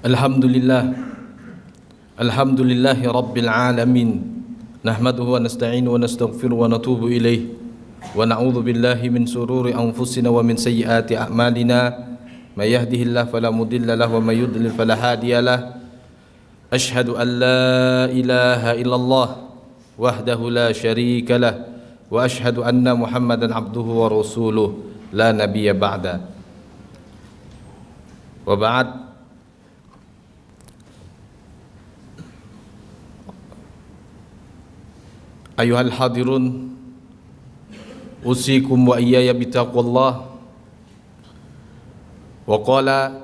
Alhamdulillah, alhamdulillahi rabbil alamin. Nahmaduhu wa nasta'inu wa nastaghfiru wa natubu ilaih. Wa na'udzu billahi min sururi anfusina wa min sayyiati a'malina. May yahdihillahu fala mudilla lahu wa may yudlil fala hadiya lahu. Ashhadu an la ilaha illallah wahdahu la syarika lah wa ashhadu anna Muhammadan abduhu wa rasuluh la nabiyya ba'da. Wa ba'd. Ayuhal hadirun, usikum wa iyaya bitaqwallah. Wa qala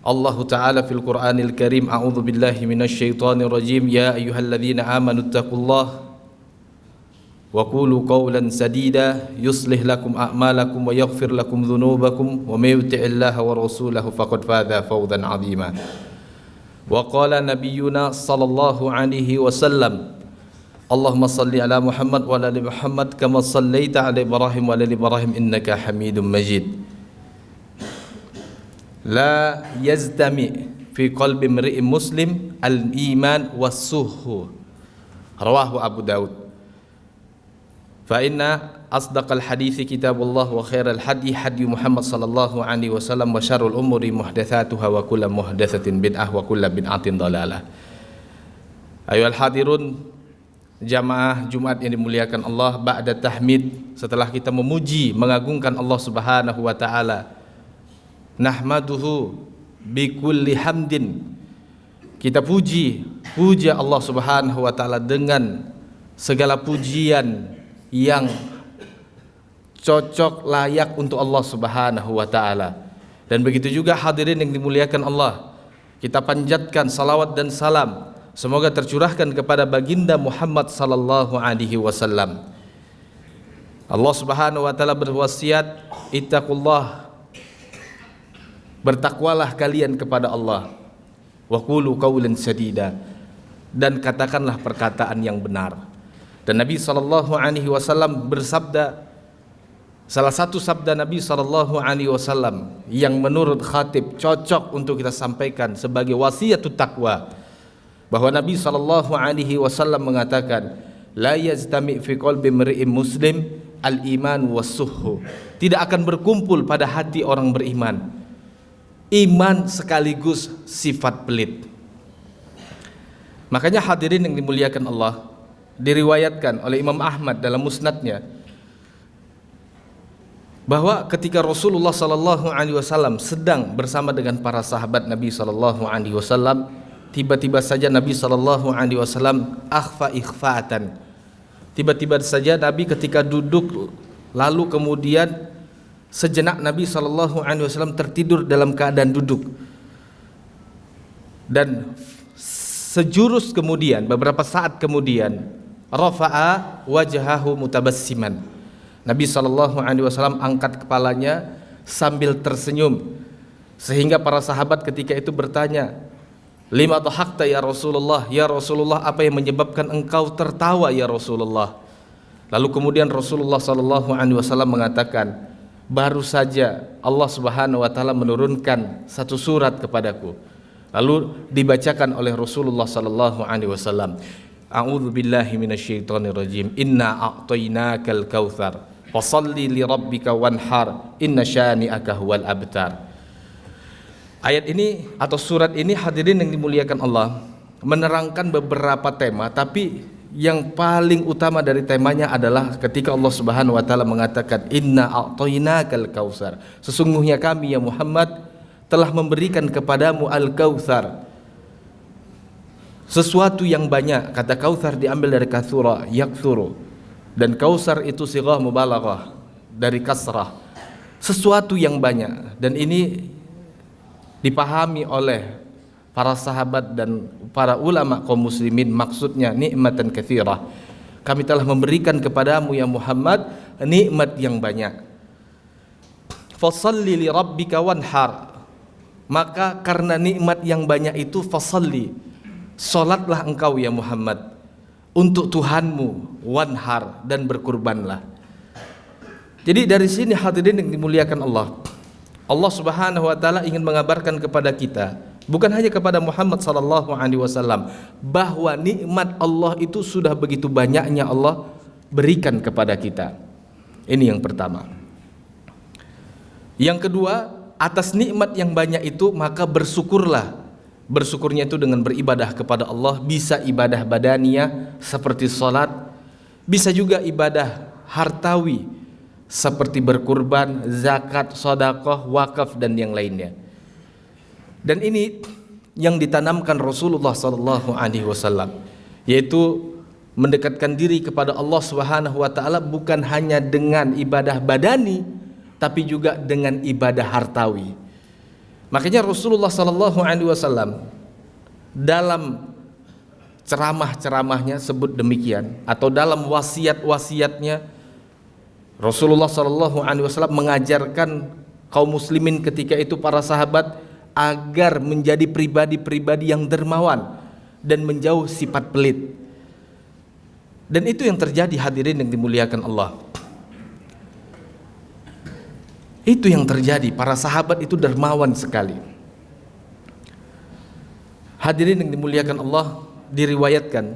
Allah Ta'ala fil Qur'anil Karim, a'udzu billahi minasy syaithanir rajim, ya ayyuhalladzina amanu taqullaha wa qulu qawlan sadida yuslih lakum a'malakum wa yaghfir lakum dhunubakum wa may yuti'illaha wa rasulahu faqad faza fawzan 'azima. Wa qala nabiyyuna sallallahu alaihi wasallam, Allahumma salli ala Muhammad wa ala ali Muhammad kama sallaita ala Ibrahim wa ala ali Ibrahim innaka Hamidum Majid. La yazdami fi qalbi imri'in muslim al-iman was-suhhu. Rawahu Abu Daud. Fa inna asdaqal hadithi kitabullah wa khairal hadi hadi Muhammad sallallahu alaihi wasallam wa syarrul umuri muhdatsatuha wa kullu muhdatsatin bid'ah wa kullu bid'atin dhalalah. Ayyuhal hadirun, jamaah Jumat yang dimuliakan Allah, ba'da tahmid, setelah kita memuji mengagungkan Allah Subhanahu wa taala, nahmaduhu bi kulli hamdin, kita puji Allah Subhanahu wa taala dengan segala pujian yang cocok layak untuk Allah Subhanahu wa taala. Dan begitu juga hadirin yang dimuliakan Allah, kita panjatkan salawat dan salam semoga tercurahkan kepada baginda Muhammad sallallahu alaihi wasallam. Allah Subhanahu wa taala berwasiat, ittaqullah, bertakwalah kalian kepada Allah, wa qulu qawlan sadida, dan katakanlah perkataan yang benar. Dan Nabi sallallahu alaihi wasallam bersabda, salah satu sabda Nabi sallallahu alaihi wasallam yang menurut khatib cocok untuk kita sampaikan sebagai wasiatut taqwa, bahwa Nabi sallallahu alaihi wasallam mengatakan, la yaztami fi qalbi imri'in muslim al-iman was-suhhu. Tidak akan berkumpul pada hati orang beriman iman sekaligus sifat pelit. Makanya hadirin yang dimuliakan Allah, diriwayatkan oleh Imam Ahmad dalam musnadnya bahwa ketika Rasulullah sallallahu alaihi wasallam sedang bersama dengan para sahabat Nabi sallallahu alaihi wasallam, tiba-tiba saja Nabi sallallahu alaihi wasallam ikhfa'atan. Tiba-tiba saja Nabi ketika duduk, lalu kemudian sejenak Nabi sallallahu alaihi wasallam tertidur dalam keadaan duduk. Dan sejurus kemudian, beberapa saat kemudian, rafa'a wajhahu mutabassiman. Nabi sallallahu alaihi wasallam angkat kepalanya sambil tersenyum, sehingga para sahabat ketika itu bertanya, lima dhahakta ya Rasulullah, ya Rasulullah, apa yang menyebabkan engkau tertawa ya Rasulullah? Lalu kemudian Rasulullah sallallahu alaihi wasallam mengatakan, baru saja Allah Subhanahu wa taala menurunkan satu surat kepadaku. Lalu dibacakan oleh Rasulullah sallallahu alaihi wasallam, a'udzu billahi minasyaitonir rajim, inna a'tainakal kautsar fashalli li rabbika wanhar inna syani'aka huwal abtar. Ayat ini atau surat ini hadirin yang dimuliakan Allah menerangkan beberapa tema, tapi yang paling utama dari temanya adalah ketika Allah Subhanahu wa taala mengatakan, inna a'tainakal kautsar, sesungguhnya kami ya Muhammad telah memberikan kepadamu al-kautsar, sesuatu yang banyak. Kata kautsar diambil dari katsura yaktsuru, dan kautsar itu sighah mubalaghah dari kasrah, sesuatu yang banyak. Dan ini dipahami oleh para sahabat dan para ulama kaum muslimin, maksudnya nikmatan katsirah, kami telah memberikan kepadamu ya Muhammad nikmat yang banyak. Fashalli li rabbika wanhar, maka karena nikmat yang banyak itu, fasalli, salatlah engkau ya Muhammad untuk Tuhanmu, wanhar, dan berkurbanlah. Jadi dari sini hadirin yang dimuliakan Allah, Allah Subhanahu wa taala ingin mengabarkan kepada kita bukan hanya kepada Muhammad sallallahu alaihi wasallam, bahwa nikmat Allah itu sudah begitu banyaknya Allah berikan kepada kita. Ini yang pertama. Yang kedua, atas nikmat yang banyak itu maka bersyukurlah. Bersyukurnya itu dengan beribadah kepada Allah, bisa ibadah badaniyah seperti salat, bisa juga ibadah hartawi seperti berkurban, zakat, sedekah, wakaf dan yang lainnya. Dan ini yang ditanamkan Rasulullah sallallahu alaihi wasallam, yaitu mendekatkan diri kepada Allah Subhanahu wa taala bukan hanya dengan ibadah badani tapi juga dengan ibadah hartawi. Makanya Rasulullah sallallahu alaihi wasallam dalam ceramah-ceramahnya sebut demikian, atau dalam wasiat-wasiatnya Rasulullah sallallahu alaihi wasallam mengajarkan kaum muslimin ketika itu, para sahabat, agar menjadi pribadi-pribadi yang dermawan dan menjauh sifat pelit. Dan itu yang terjadi, hadirin yang dimuliakan Allah. Itu yang terjadi, para sahabat itu dermawan sekali. Hadirin yang dimuliakan Allah, diriwayatkan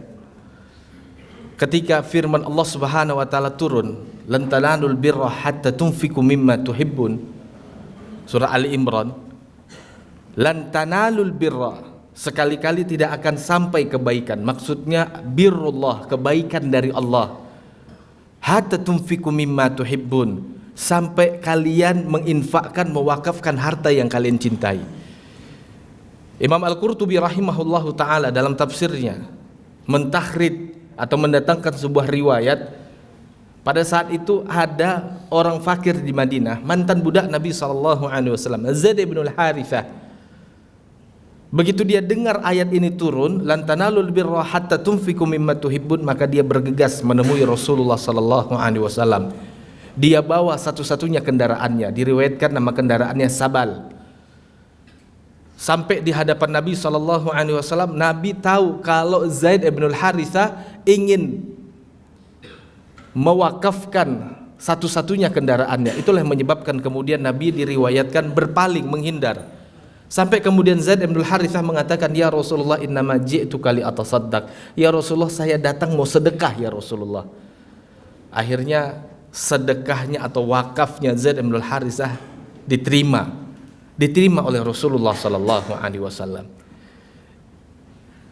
ketika firman Allah Subhanahu wa taala turun, lan tanalul birra hatta tunfiqu mimma tuhibbun, surah Ali Imran, lan tanalul birra, sekali-kali tidak akan sampai kebaikan, maksudnya birrullah, kebaikan dari Allah, hatta tunfiqu mimma tuhibbun, sampai kalian menginfakkan, mewakafkan harta yang kalian cintai. Imam Al-Qurtubi rahimahullahu ta'ala dalam tafsirnya mentahrid atau mendatangkan sebuah riwayat, pada saat itu ada orang fakir di Madinah, mantan budak Nabi SAW, Zaid bin Al-Harithah. Begitu dia dengar ayat ini turun, lan tanalul birra hatta tunfiqu mimma tuhibbun, maka dia bergegas menemui Rasulullah SAW. Dia bawa satu-satunya kendaraannya, diriwayatkan nama kendaraannya Sabal. Sampai di hadapan Nabi SAW, Nabi tahu kalau Zaid bin Al-Harithah ingin mewakafkan satu-satunya kendaraannya. Itulah yang menyebabkan kemudian Nabi diriwayatkan berpaling, menghindar. Sampai kemudian Zaid bin Al-Harithah mengatakan, ya Rasulullah, innama ji'tuka li atasaddaq. Ya Rasulullah, saya datang mau sedekah ya Rasulullah. Akhirnya sedekahnya atau wakafnya Zaid bin Al-Harithah diterima oleh Rasulullah sallallahu alaihi wasallam.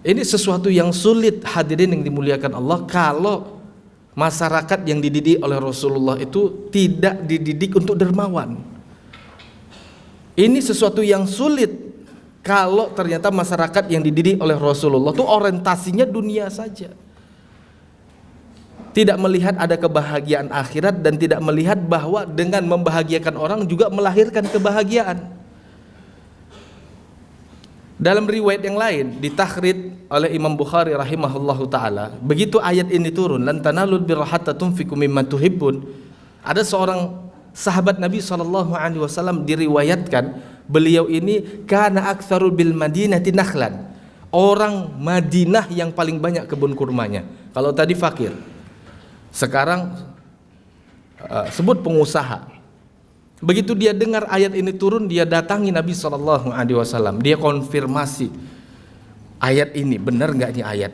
Ini sesuatu yang sulit, hadirin yang dimuliakan Allah, kalau masyarakat yang dididik oleh Rasulullah itu tidak dididik untuk dermawan. Ini sesuatu yang sulit kalau ternyata masyarakat yang dididik oleh Rasulullah itu orientasinya dunia saja, tidak melihat ada kebahagiaan akhirat, dan tidak melihat bahwa dengan membahagiakan orang juga melahirkan kebahagiaan. Dalam riwayat yang lain ditakhrid oleh Imam Bukhari rahimahullahu taala, begitu ayat ini turun, lan tanalul birra hatta tunfiqu mimma tuhibbun, ada seorang sahabat Nabi SAW diriwayatkan, beliau ini kana aktsarul bil madinati nakhlan, orang Madinah yang paling banyak kebun kurmanya. Kalau tadi fakir, sekarang sebut pengusaha. Begitu dia dengar ayat ini turun, dia datangi Nabi SAW, dia konfirmasi ayat ini benar nggak ini ayat.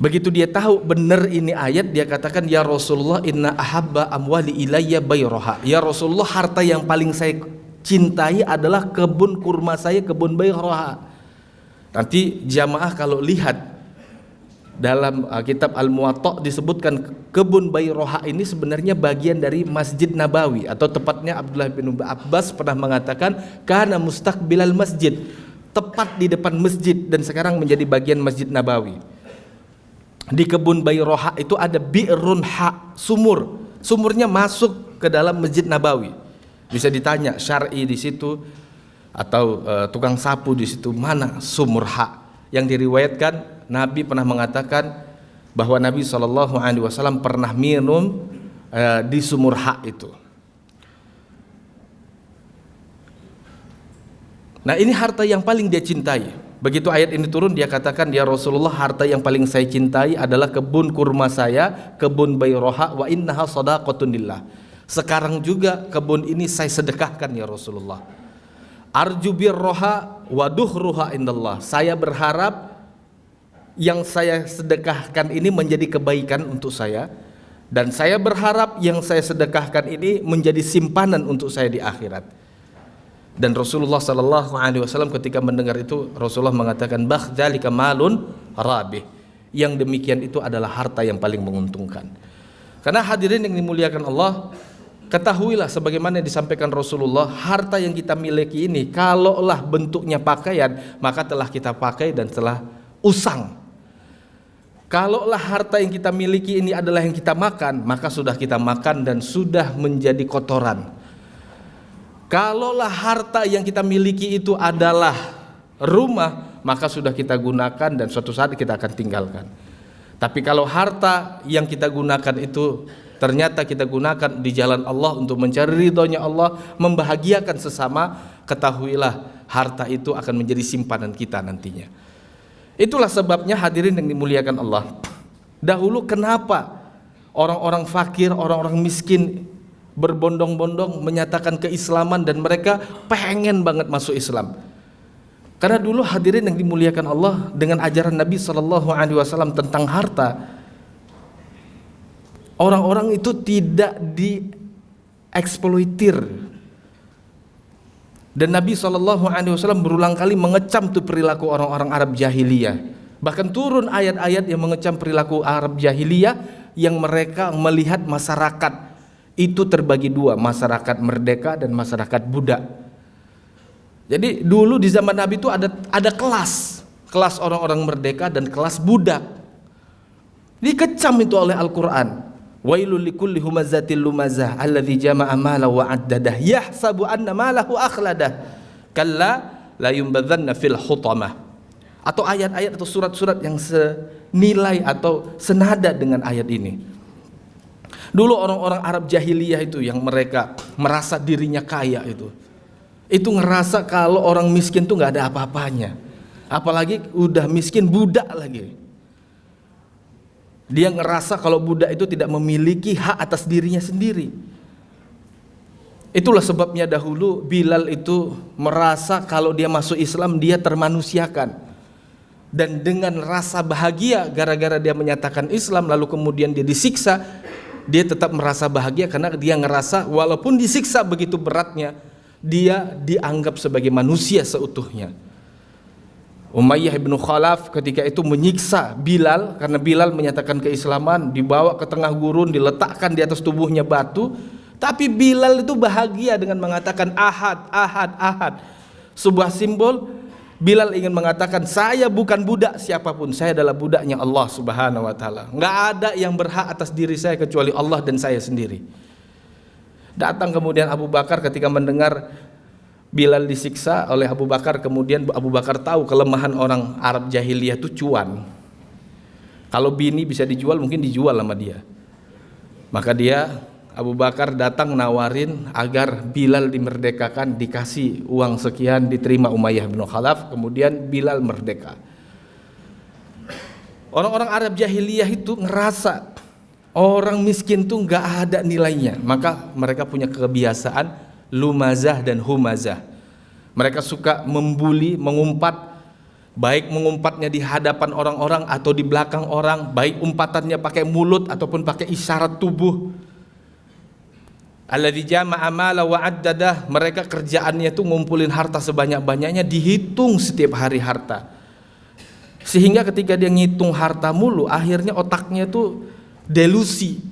Begitu dia tahu benar ini ayat, dia katakan, ya Rasulullah, inna ahabba amwali ilayya bayroha. Ya Rasulullah, harta yang paling saya cintai adalah kebun kurma saya, kebun bayroha. Nanti jamaah kalau lihat dalam kitab Al-Muwatta disebutkan kebun Bayroha ini sebenarnya bagian dari Masjid Nabawi, atau tepatnya Abdullah bin Abbas pernah mengatakan kana mustaqbilal masjid, tepat di depan masjid, dan sekarang menjadi bagian Masjid Nabawi. Di kebun Bayroha itu ada bi'run ha, sumurnya masuk ke dalam Masjid Nabawi. Bisa ditanya syar'i di situ atau tukang sapu di situ, mana sumur ha. Yang diriwayatkan Nabi pernah mengatakan bahwa Nabi SAW pernah minum di sumur hak itu. Nah, ini harta yang paling dia cintai. Begitu ayat ini turun, dia katakan, ya Rasulullah, harta yang paling saya cintai adalah kebun kurma saya, kebun Bayroha, wa innaha shadaqatun lillah. Sekarang juga kebun ini saya sedekahkan ya Rasulullah. Arju birroha wa duhruha indallah. Saya berharap yang saya sedekahkan ini menjadi kebaikan untuk saya, dan saya berharap yang saya sedekahkan ini menjadi simpanan untuk saya di akhirat. Dan Rasulullah sallallahu alaihi wasallam ketika mendengar itu, Rasulullah mengatakan, "Dzalika malun rabih." Yang demikian itu adalah harta yang paling menguntungkan. Karena hadirin yang dimuliakan Allah, ketahuilah sebagaimana disampaikan Rasulullah, harta yang kita miliki ini kalaulah bentuknya pakaian, maka telah kita pakai dan telah usang. Kalaulah harta yang kita miliki ini adalah yang kita makan, maka sudah kita makan dan sudah menjadi kotoran. Kalaulah harta yang kita miliki itu adalah rumah, maka sudah kita gunakan dan suatu saat kita akan tinggalkan. Tapi kalau harta yang kita gunakan itu ternyata kita gunakan di jalan Allah untuk mencari ridhonya Allah, membahagiakan sesama, ketahuilah harta itu akan menjadi simpanan kita nantinya. Itulah sebabnya hadirin yang dimuliakan Allah, dahulu kenapa orang-orang fakir, orang-orang miskin berbondong-bondong menyatakan keislaman dan mereka pengen banget masuk Islam? Karena dulu hadirin yang dimuliakan Allah, dengan ajaran Nabi SAW tentang harta, orang-orang itu tidak dieksploitir. Dan Nabi SAW berulang kali mengecam tuh perilaku orang-orang Arab jahiliyah. Bahkan turun ayat-ayat yang mengecam perilaku Arab jahiliyah, yang mereka melihat masyarakat itu terbagi dua, masyarakat merdeka dan masyarakat budak. Jadi dulu di zaman Nabi itu ada kelas orang-orang merdeka dan kelas budak. Dikecam itu oleh Al-Qur'an. Wailul likulli humazatil lumazah alladzi jama'a malahu wa 'addadah yahsabu anna malahu akhladah kalla la yumbadzanna fil hutamah. Atau ayat-ayat atau surat-surat yang senilai atau senada dengan ayat ini. Dulu orang-orang Arab jahiliyah itu yang mereka merasa dirinya kaya itu ngerasa kalau orang miskin tuh nggak ada apa-apanya, apalagi udah miskin budak lagi. Dia ngerasa kalau budak itu tidak memiliki hak atas dirinya sendiri. Itulah sebabnya dahulu Bilal itu merasa kalau dia masuk Islam dia termanusiakan, dan dengan rasa bahagia gara-gara dia menyatakan Islam lalu kemudian dia disiksa, dia tetap merasa bahagia karena dia ngerasa walaupun disiksa begitu beratnya, dia dianggap sebagai manusia seutuhnya. Umayyah bin Khalaf ketika itu menyiksa Bilal karena Bilal menyatakan keislaman, dibawa ke tengah gurun, diletakkan di atas tubuhnya batu, tapi Bilal itu bahagia dengan mengatakan ahad, ahad, ahad. Sebuah simbol Bilal ingin mengatakan, saya bukan budak siapapun, saya adalah budaknya Allah Subhanahu wa taala. Enggak ada yang berhak atas diri saya kecuali Allah dan saya sendiri. Datang kemudian Abu Bakar ketika mendengar Bilal disiksa oleh Abu Bakar, kemudian Abu Bakar tahu kelemahan orang Arab jahiliyah itu cuan. Kalau bini bisa dijual, mungkin dijual sama dia. Maka Abu Bakar datang nawarin agar Bilal dimerdekakan, dikasih uang sekian, diterima Umayyah bin Khalaf, kemudian Bilal merdeka. Orang-orang Arab jahiliyah itu ngerasa orang miskin tuh nggak ada nilainya, maka mereka punya kebiasaan lumazah dan humazah. Mereka suka membuli, mengumpat, baik mengumpatnya di hadapan orang-orang atau di belakang orang, baik umpatannya pakai mulut ataupun pakai isyarat tubuh. Alladzi jama'a mala wa 'addadah, mereka kerjaannya itu ngumpulin harta sebanyak-banyaknya, dihitung setiap hari harta. Sehingga ketika dia ngitung harta mulu, akhirnya otaknya itu delusi.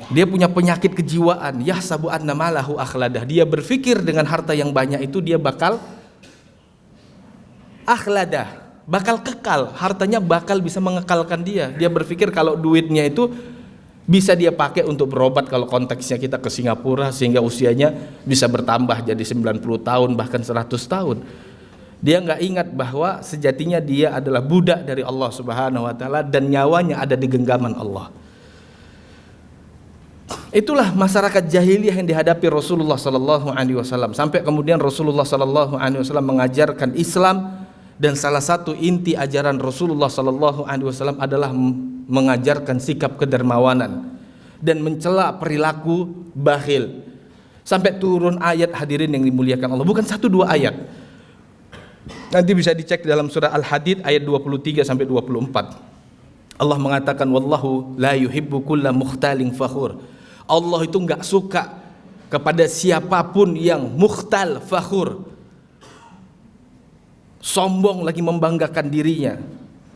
Dia punya penyakit kejiwaan, yahsabu anna malahu akhladah. Dia berpikir dengan harta yang banyak itu dia bakal akhladah, bakal kekal, hartanya bakal bisa mengekalkan dia. Dia berpikir kalau duitnya itu bisa dia pakai untuk berobat, kalau konteksnya kita ke Singapura, sehingga usianya bisa bertambah jadi 90 tahun bahkan 100 tahun. Dia nggak ingat bahwa sejatinya dia adalah budak dari Allah Subhanahu wa taala dan nyawanya ada di genggaman Allah. Itulah masyarakat jahiliyah yang dihadapi Rasulullah sallallahu alaihi wasallam, sampai kemudian Rasulullah sallallahu alaihi wasallam mengajarkan Islam, dan salah satu inti ajaran Rasulullah sallallahu alaihi wasallam adalah mengajarkan sikap kedermawanan dan mencela perilaku bakhil. Sampai turun ayat, hadirin yang dimuliakan Allah, bukan 1-2 ayat. Nanti bisa dicek dalam surah Al-Hadid ayat 23 sampai 24. Allah mengatakan wallahu la yuhibbu kulla mukhtalin fakhur. Allah itu enggak suka kepada siapapun yang mukhtal fakhur, sombong lagi membanggakan dirinya.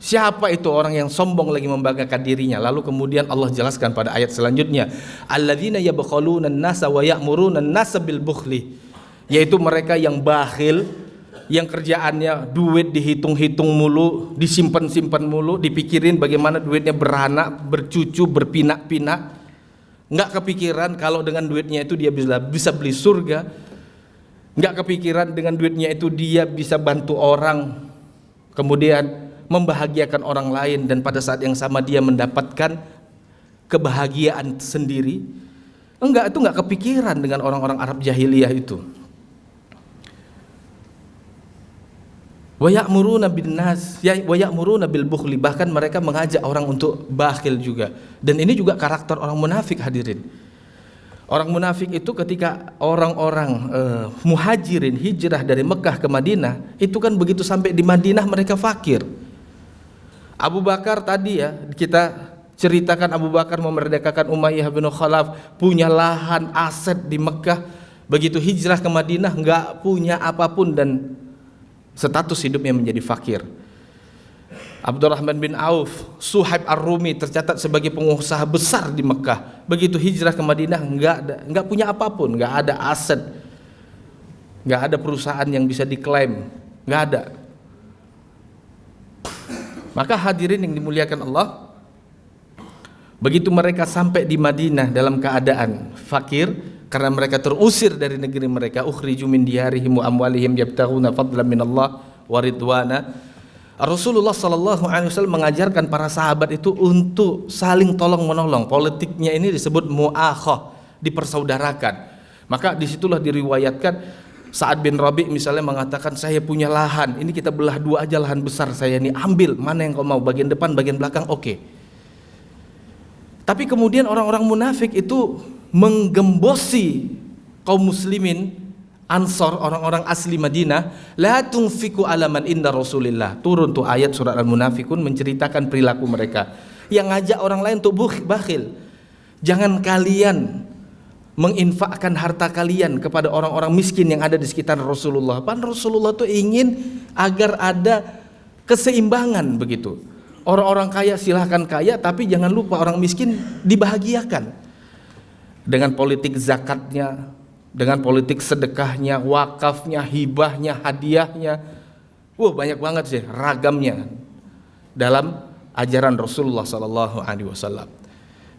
Siapa itu orang yang sombong lagi membanggakan dirinya? Lalu kemudian Allah jelaskan pada ayat selanjutnya, alladzina yabkhaluna an-nasa wa ya'muruna an-nasa bil bukhli, yaitu mereka yang bakhil, yang kerjaannya duit dihitung-hitung mulu, disimpan-simpan mulu, dipikirin bagaimana duitnya beranak, bercucu, berpinak-pinak. Enggak kepikiran kalau dengan duitnya itu dia bisa beli surga. Enggak kepikiran dengan duitnya itu dia bisa bantu orang, kemudian membahagiakan orang lain, dan pada saat yang sama dia mendapatkan kebahagiaan sendiri. Enggak, itu enggak kepikiran dengan orang-orang Arab jahiliyah itu. Wa ya'muruna bin nas wa ya'muruna bil bukhli, bahkan mereka mengajak orang untuk bakhil juga. Dan ini juga karakter orang munafik, hadirin. Orang munafik itu ketika orang-orang muhajirin hijrah dari Mekah ke Madinah, itu kan begitu sampai di Madinah mereka fakir. Abu Bakar tadi ya kita ceritakan, Abu Bakar memerdekakan Umayyah bin Khalaf, punya lahan, aset di Mekah. Begitu hijrah ke Madinah enggak punya apapun dan status hidupnya menjadi fakir. Abdurrahman bin Auf, Suhaib Ar-Rumi tercatat sebagai pengusaha besar di Mekah. Begitu hijrah ke Madinah enggak punya apapun, enggak ada aset, enggak ada perusahaan yang bisa diklaim, enggak ada. Maka hadirin yang dimuliakan Allah, begitu mereka sampai di Madinah dalam keadaan fakir karena mereka terusir dari negeri mereka, ukhriju min diyarihim wa amwalihim yabtaghuna fadlan minallah wa ridwana. Rasulullah sallallahu alaihi wasallam mengajarkan para sahabat itu untuk saling tolong menolong. Politiknya ini disebut mu'akhah, dipersaudarakan. Maka disitulah diriwayatkan Sa'ad bin Rabi' misalnya mengatakan, saya punya lahan, ini kita belah 2 aja lahan besar saya ini, ambil mana yang kau mau, bagian depan, bagian belakang, oke. Tapi kemudian orang-orang munafik itu menggembosi kaum muslimin Ansor, orang-orang asli Madinah. La tunfiku alaman inda Rasulillah. Turun tuh ayat surat Al-Munafikun menceritakan perilaku mereka yang ngajak orang lain untuk bakhil. Jangan kalian menginfakkan harta kalian kepada orang-orang miskin yang ada di sekitar Rasulullah. Rasulullah tuh ingin agar ada keseimbangan begitu. Orang-orang kaya silahkan kaya, tapi jangan lupa orang miskin dibahagiakan. Dengan politik zakatnya, dengan politik sedekahnya, wakafnya, hibahnya, hadiahnya. Banyak banget sih ragamnya dalam ajaran Rasulullah sallallahu alaihi wasallam.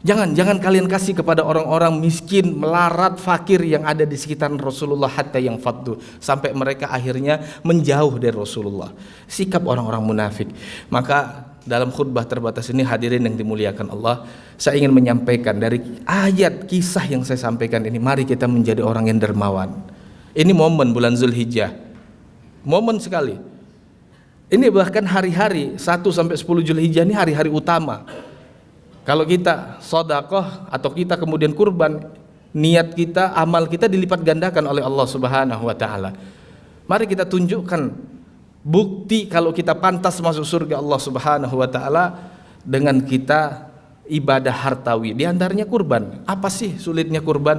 Jangan kalian kasih kepada orang-orang miskin, melarat, fakir yang ada di sekitar Rasulullah hatta yang faddu, sampai mereka akhirnya menjauh dari Rasulullah. Sikap orang-orang munafik. Maka dalam khutbah terbatas ini hadirin yang dimuliakan Allah, saya ingin menyampaikan dari ayat kisah yang saya sampaikan ini, mari kita menjadi orang yang dermawan. Ini momen bulan Zulhijjah, momen sekali. Ini bahkan hari-hari 1 sampai 10 Zulhijjah ini hari-hari utama. Kalau kita sedekah atau kita kemudian kurban, niat kita, amal kita dilipat gandakan oleh Allah Subhanahu wa taala. Mari kita tunjukkan bukti kalau kita pantas masuk surga Allah Subhanahu wa taala dengan kita ibadah hartawi. Di antaranya kurban. Apa sih sulitnya kurban?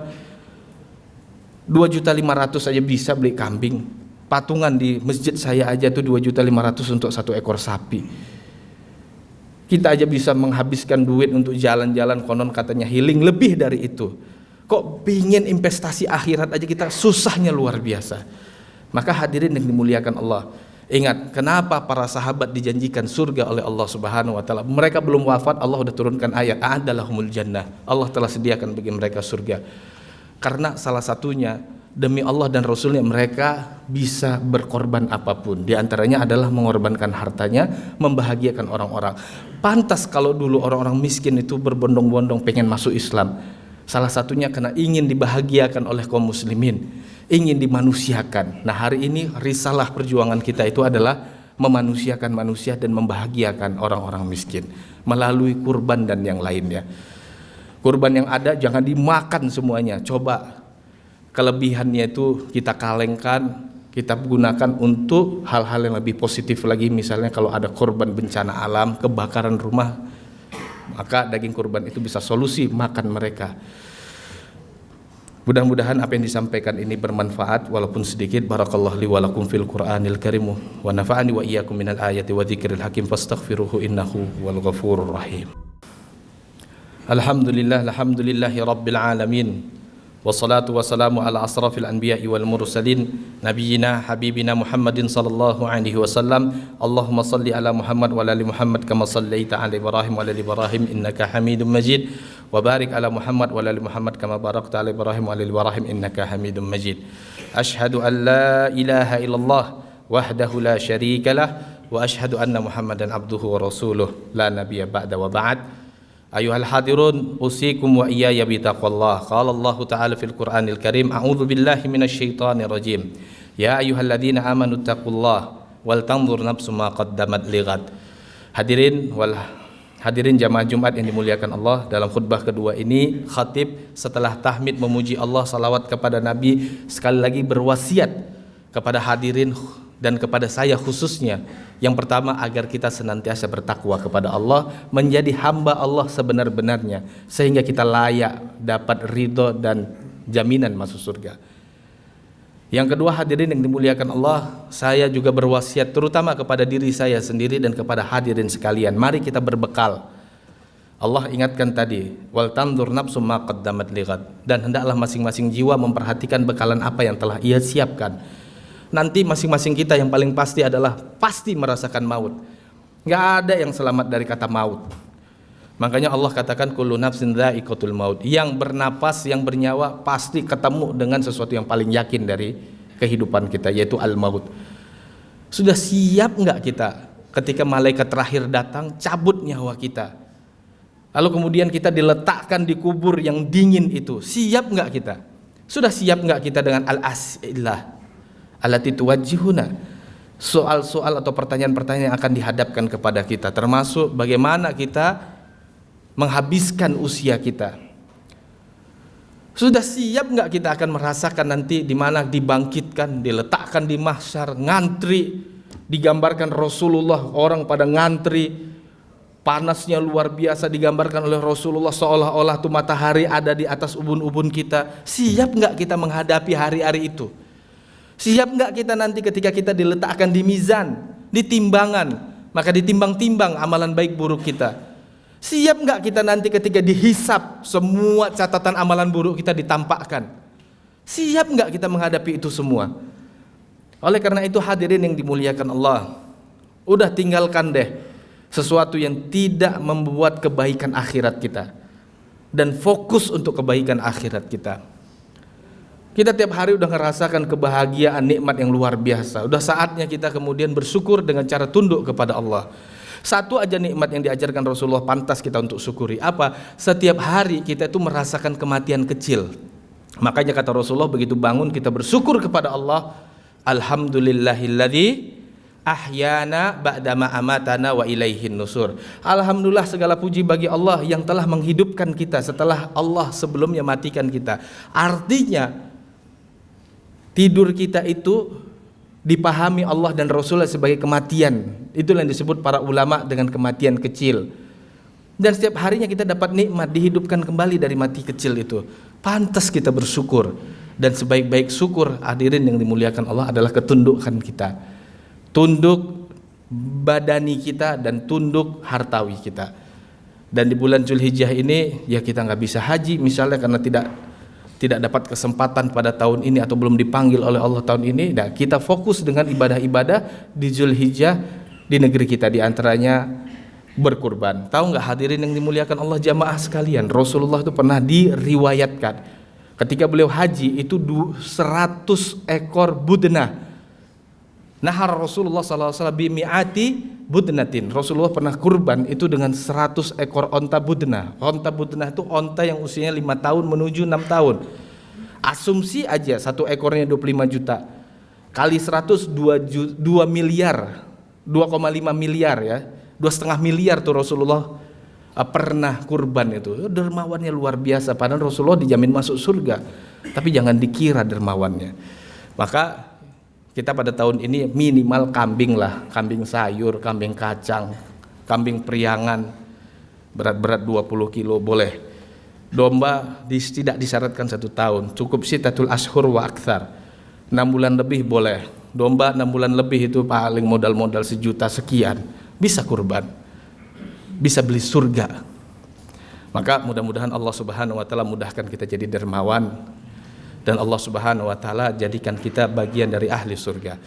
2.500.000 saja bisa beli kambing. Patungan di masjid saya aja tuh 2.500.000 untuk 1 ekor sapi. Kita aja bisa menghabiskan duit untuk jalan-jalan, konon katanya healing, lebih dari itu. Kok pingin investasi akhirat aja kita susahnya luar biasa. Maka hadirin yang dimuliakan Allah, ingat kenapa para sahabat dijanjikan surga oleh Allah Subhanahu wa taala. Mereka belum wafat, Allah sudah turunkan ayat a'adalahumul jannah. Allah telah sediakan bagi mereka surga. Karena salah satunya demi Allah dan Rasulnya mereka bisa berkorban apapun. Di antaranya adalah mengorbankan hartanya, membahagiakan orang-orang. Pantas kalau dulu orang-orang miskin itu berbondong-bondong pengen masuk Islam. Salah satunya karena ingin dibahagiakan oleh kaum muslimin, ingin dimanusiakan. Nah, hari ini risalah perjuangan kita itu adalah memanusiakan manusia dan membahagiakan orang-orang miskin melalui kurban dan yang lainnya. Kurban yang ada jangan dimakan semuanya. Coba kelebihannya itu kita kalengkan, kita gunakan untuk hal-hal yang lebih positif lagi. Misalnya kalau ada korban bencana alam, kebakaran rumah, maka daging kurban itu bisa solusi makan mereka. Mudah-mudahan apa yang disampaikan ini bermanfaat walaupun sedikit. Barakallahu li wa lakum fil Qur'anil karim wa nafa'ani wa iyyakum minal ayati wa dzikril hakim fastaghfiruhu innahu wal ghafurur rahim. Alhamdulillah, alhamdulillahi rabbil alamin. Wassalatu wassalamu ala asrafil anbiya'i wal mursalin nabiyyina habibina Muhammadin sallallahu alaihi wasallam. Allahumma salli ala Muhammad wa ala ali Muhammad kama sallaita ala Ibrahim wa ala ali Ibrahim innaka Hamidum Majid. Wa barik ala Muhammad wa ala ali Muhammad kama barakta ala Ibrahim wa ala ali Ibrahim innaka Hamidum Majid. Asyhadu an la ilaha illallah wahdahu la syarika lah wa asyhadu anna Muhammadan abduhu wa rasuluh la nabiyya ba'da wa ba'd. Ayuhal hadirun, usikum wa iyaya bitaqwallah. Qala Allah Ta'ala fil Qur'anil Karim, a'udzu billahi minasyaitonir rajim. Ya ayyuhalladzina amanu taqullah wal tanzur nafsum ma qaddamat lighad. Hadirin jamaah Jumat yang dimuliakan Allah, dalam khutbah kedua ini khatib setelah tahmid memuji Allah, salawat kepada Nabi, sekali lagi berwasiat kepada hadirin dan kepada saya khususnya. Yang pertama, agar kita senantiasa bertakwa kepada Allah, menjadi hamba Allah sebenar-benarnya, sehingga kita layak dapat ridho dan jaminan masuk surga. Yang kedua, hadirin yang dimuliakan Allah, saya juga berwasiat terutama kepada diri saya sendiri dan kepada hadirin sekalian. Mari kita berbekal. Allah ingatkan tadi, wal tanzur nafsum ma qaddamat lighad, dan hendaklah masing-masing jiwa memperhatikan bekalan apa yang telah ia siapkan. Nanti masing-masing kita yang paling pasti adalah pasti merasakan maut. Gak ada yang selamat dari kata maut. Makanya Allah katakan kullu nafsin dha'iqatul maut. Yang bernapas, yang bernyawa pasti ketemu dengan sesuatu yang paling yakin dari kehidupan kita, yaitu al-maut. Sudah siap gak kita ketika malaikat terakhir datang cabut nyawa kita, lalu kemudian kita diletakkan di kubur yang dingin itu? Siap gak kita? Sudah siap gak kita dengan al-as'ilah allati tuwajjihuna, soal-soal atau pertanyaan-pertanyaan yang akan dihadapkan kepada kita, termasuk bagaimana kita menghabiskan usia kita. Sudah siap nggak kita akan merasakan nanti di mana dibangkitkan, diletakkan di mahsyar, ngantri, digambarkan Rasulullah, orang pada ngantri, panasnya luar biasa, digambarkan oleh Rasulullah seolah-olah tuh matahari ada di atas ubun-ubun kita. Siap nggak kita menghadapi hari-hari itu? Siap nggak kita nanti ketika kita diletakkan di mizan, di timbangan, maka ditimbang-timbang amalan baik buruk kita? Siap nggak kita nanti ketika dihisap, semua catatan amalan buruk kita ditampakkan? Siap nggak kita menghadapi itu semua? Oleh karena itu hadirin yang dimuliakan Allah, udah tinggalkan deh sesuatu yang tidak membuat kebaikan akhirat kita, dan fokus untuk kebaikan akhirat kita. Kita tiap hari udah ngerasakan kebahagiaan, nikmat yang luar biasa. Udah saatnya kita kemudian bersyukur dengan cara tunduk kepada Allah. Satu aja nikmat yang diajarkan Rasulullah pantas kita untuk syukuri. Apa? Setiap hari kita itu merasakan kematian kecil. Makanya kata Rasulullah, begitu bangun kita bersyukur kepada Allah. Alhamdulillahilladzi ahyana ba'dama amatana wa ilaihin nusur. Alhamdulillah, segala puji bagi Allah yang telah menghidupkan kita setelah Allah sebelumnya matikan kita. Artinya tidur kita itu dipahami Allah dan Rasulullah sebagai kematian. Itulah yang disebut para ulama dengan kematian kecil. Dan setiap harinya kita dapat nikmat, dihidupkan kembali dari mati kecil itu. Pantas kita bersyukur. Dan sebaik-baik syukur, hadirin yang dimuliakan Allah, adalah ketundukan kita. Tunduk badani kita dan tunduk hartawi kita. Dan di bulan Zulhijjah ini ya kita nggak bisa haji misalnya karena tidak dapat kesempatan pada tahun ini atau belum dipanggil oleh Allah tahun ini. Nah, kita fokus dengan ibadah-ibadah di Zulhijjah di negeri kita, di antaranya berkurban. Tahu nggak hadirin yang dimuliakan Allah jamaah sekalian, Rasulullah itu pernah diriwayatkan ketika beliau haji itu 100 ekor budna. Nahar Rasulullah SAW bimi'ati budnatin. Rasulullah pernah kurban itu dengan 100 ekor onta budna. Onta budna itu onta yang usianya 5 tahun menuju 6 tahun. Asumsi aja satu ekornya 25 juta. Kali 100 2 miliar, 2,5 miliar ya. 2,5 miliar tuh Rasulullah pernah kurban itu. Dermawannya luar biasa. Padahal Rasulullah dijamin masuk surga. tapi jangan dikira dermawannya. Maka kita pada tahun ini minimal kambing lah, kambing sayur, kambing kacang, kambing priangan, berat-berat 20 kilo boleh. Domba tidak disyaratkan 1 tahun, cukup sitatul ashur wa akthar, 6 bulan lebih boleh. Domba 6 bulan lebih itu paling modal 1 juta sekian, bisa kurban, bisa beli surga. Maka mudah-mudahan Allah Subhanahu wa taala mudahkan kita jadi dermawan, dan Allah Subhanahu wa taala jadikan kita bagian dari ahli surga.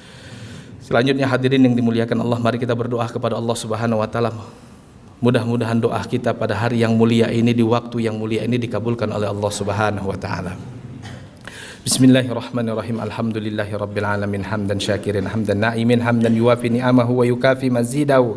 Selanjutnya hadirin yang dimuliakan Allah, mari kita berdoa kepada Allah Subhanahu wa taala. Mudah-mudahan doa kita pada hari yang mulia ini, di waktu yang mulia ini, dikabulkan oleh Allah Subhanahu wa taala. Bismillahirrahmanirrahim. Alhamdulillahirabbil alamin, hamdan syakirin, hamdan na'imin, hamdan yuwafi ni'amahu wa yukafi mazidahu.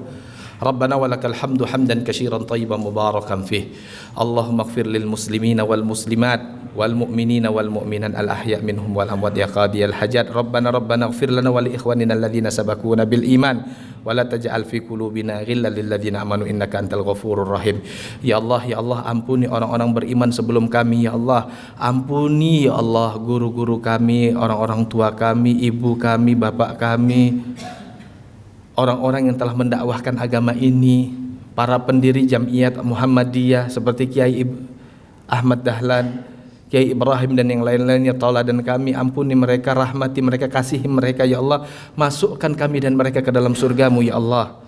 Rabbana walakal hamdu hamdan katsiran thayyiban mubarakan fih. Allahumma ighfir lil muslimina wal muslimat wal mu'minina wal mu'minat al ahya' minhum wal amwat ya qadiyal hajat. Rabbana ighfir lana wa li ikhwanina alladhina sabaquna bil iman wa la taj'al fi qulubina ghillan lil ladzina amanu innaka antal ghafurur rahim. Ya Allah, ampuni orang-orang beriman sebelum kami. Ya Allah, ampuni ya Allah guru-guru kami, orang-orang tua kami, ibu kami, bapak kami, orang-orang yang telah mendakwahkan agama ini, para pendiri Jam'iyat Muhammadiyah seperti Kiai Ahmad Dahlan, Kiai Ibrahim dan yang lain-lainnya. Tauladan kami, ampuni mereka, rahmati mereka, kasihi mereka ya Allah, masukkan kami dan mereka ke dalam surgamu ya Allah.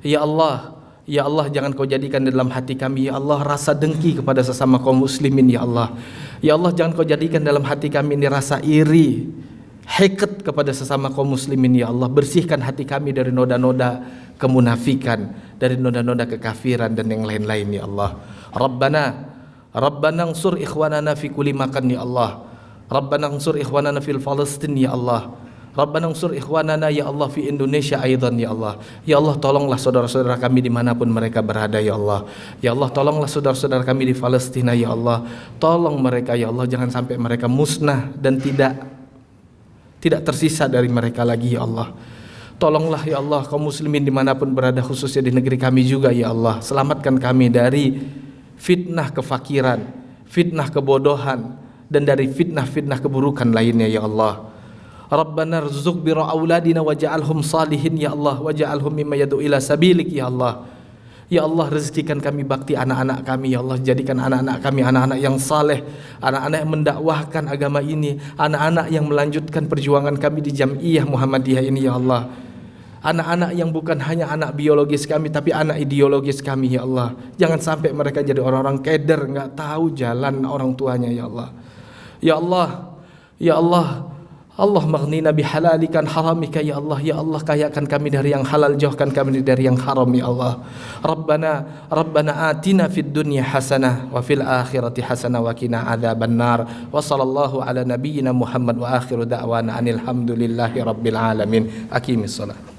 Ya Allah, ya Allah, jangan kau jadikan dalam hati kami ya Allah rasa dengki kepada sesama kaum muslimin ya Allah. Ya Allah, jangan kau jadikan dalam hati kami ini rasa iri, heket kepada sesama kaum muslimin ya Allah. Bersihkan hati kami dari noda-noda kemunafikan, dari noda-noda kekafiran dan yang lain-lain ya Allah. Rabbana ansur ikhwanana fi kulli makan ya Allah. Rabbana ansur ikhwanana fil Palestin ya Allah. Rabbana ansur ikhwanana ya Allah fi Indonesia aidan ya Allah. Ya Allah, tolonglah saudara-saudara kami dimanapun mereka berada ya Allah. Ya Allah, tolonglah saudara-saudara kami di Palestina ya Allah. Tolong mereka ya Allah, jangan sampai mereka musnah dan tidak tersisa dari mereka lagi ya Allah. Tolonglah ya Allah kaum muslimin dimanapun berada, khususnya di negeri kami juga ya Allah. Selamatkan kami dari fitnah kefakiran, fitnah kebodohan, dan dari fitnah-fitnah keburukan lainnya ya Allah. Rabbana rzuq birra auladina waj'alhum salihin ya Allah, waj'alhum mimma yad'u ila sabilik ya Allah. Ya Allah, rezekikan kami bakti anak-anak kami ya Allah. Jadikan anak-anak kami anak-anak yang saleh, anak-anak yang mendakwahkan agama ini, anak-anak yang melanjutkan perjuangan kami di Jam'iyah Muhammadiyah ini ya Allah. Anak-anak yang bukan hanya anak biologis kami, tapi anak ideologis kami ya Allah. Jangan sampai mereka jadi orang-orang keder, nggak tahu jalan orang tuanya ya Allah. Ya Allah, ya Allah, Allah maghnina bihalalikan haramika ya Allah. Ya Allah, kayakan kami dari yang halal, jauhkan kami dari yang haram ya Allah. Rabbana atina fid dunya hasanah wa fil akhirati hasanah wa qina adzabannar. Wa sallallahu ala nabiyyina Muhammad wa akhiru da'wana anil hamdulillahi rabbil alamin. Aqimis shalah.